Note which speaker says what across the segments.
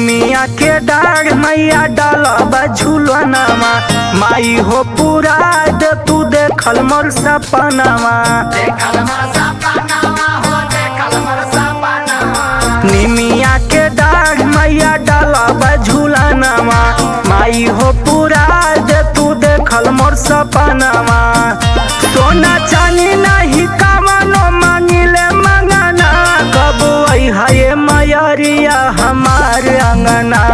Speaker 1: निमिया के डाढ़ मैया डालब झूलनवा माई हो पूरा दे तू देखल मोर सपनवा। निमिया के डाढ़ मैया डालब झूलनवा माई हो पूरा दे तू देखल मोर सपनवा। सोना चानी नहीं कवनो मांगिले मंगना कब आई है मयरिया हमार अंगना।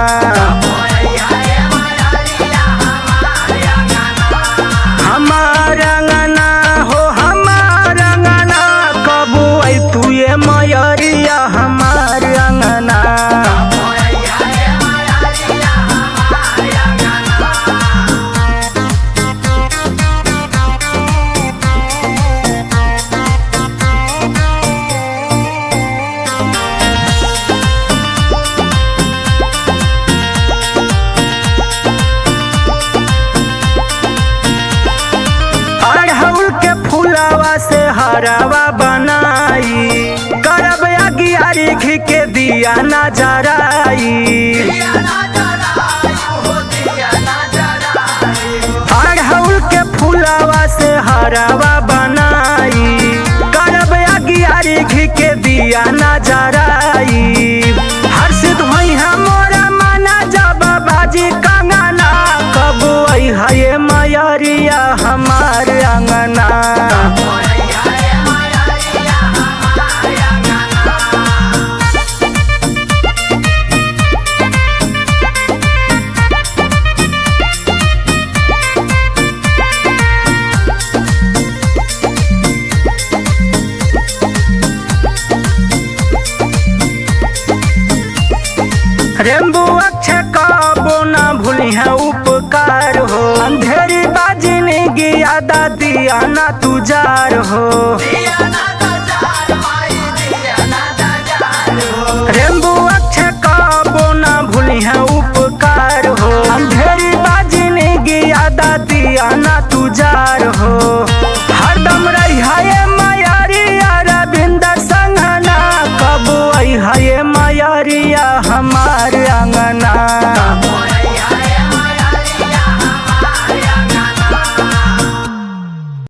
Speaker 1: हमार अंगना हो हमार अंगना कब आई तू ये मयरिया हमार अंगना। अड़हुल के फूलावा से हरावा बनाई करब अगियारी घी के दिया ना जराई। अड़हुल के फूलावा से हरावा बनाई करब अगियारी घी के दिया ना जराई। हर्षित होई मोरा माना जब बाजी कंगना कब आई है मयरिया हमार अंगना। रेम्बू अक्षय कबो ना भूली है उपकार हो अंधेरी बाजी ने गिया दादी आना तुजार हो।